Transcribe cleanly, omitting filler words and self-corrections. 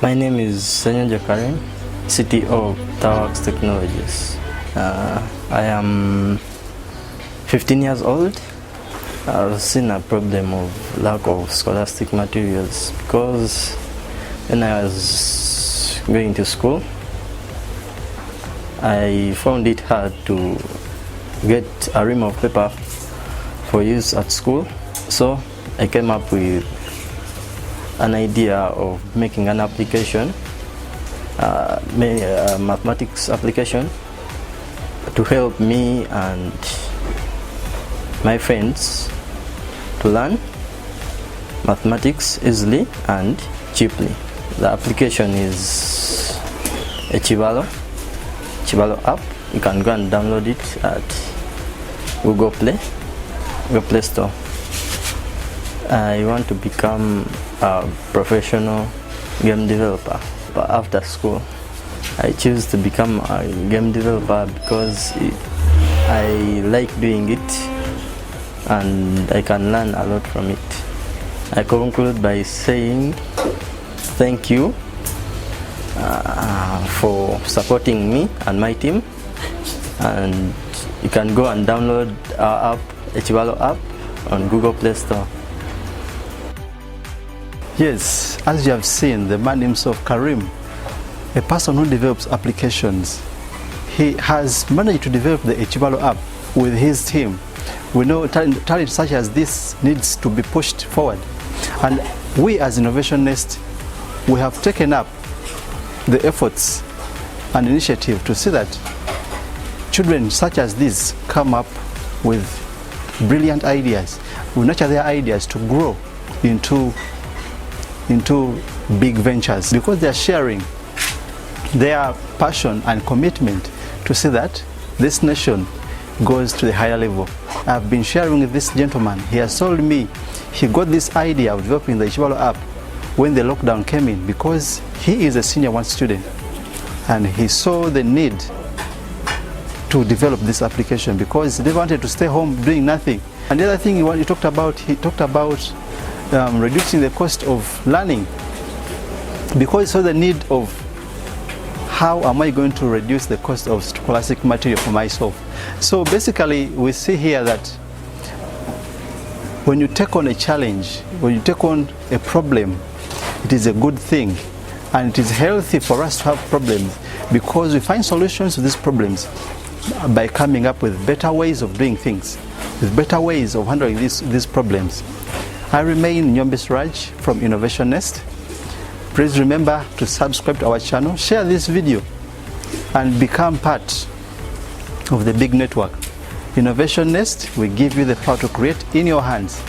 My name is Senyaja Karim, CTO of Tawax Technologies. I am 15 years old. I've seen a problem of lack of scholastic materials because when I was going to school, I found it hard to get a ream of paper for use at school. So I came up with an idea of making an application, mathematics application, to help me and my friends to learn mathematics easily and cheaply. The application is a Chivalo app. You can go and download it at Google Play Store. I want to become a professional game developer. But after school, I choose to become a game developer because I like doing it and I can learn a lot from it. I conclude by saying thank you for supporting me and my team, and you can go and download our app, Chivalo app, on Google Play Store. Yes, as you have seen, the man himself, Karim, a person who develops applications, he has managed to develop the Chivalo app with his team. We know talent such as this needs to be pushed forward, and we as Innovation Nest, we have taken up the efforts and initiative to see that children such as these come up with brilliant ideas. We nurture their ideas to grow into big ventures because they are sharing their passion and commitment to see that this nation goes to the higher level. I've been sharing with this gentleman. He has told me he got this idea of developing the Chivalo app when the lockdown came in because he is a senior one student and he saw the need to develop this application because he wanted to stay home doing nothing. And the other thing he talked about reducing the cost of learning because he saw the need of how am I going to reduce the cost of scholastic material for myself. So basically we see here that when you take on a challenge, when you take on a problem, it is a good thing and it is healthy for us to have problems because we find solutions to these problems by coming up with better ways of doing things, with better ways of handling these problems. I remain Nyombis Raj from Innovation Nest. Please remember to subscribe to our channel, share this video, and become part of the big network. Innovation Nest, we give you the power to create in your hands.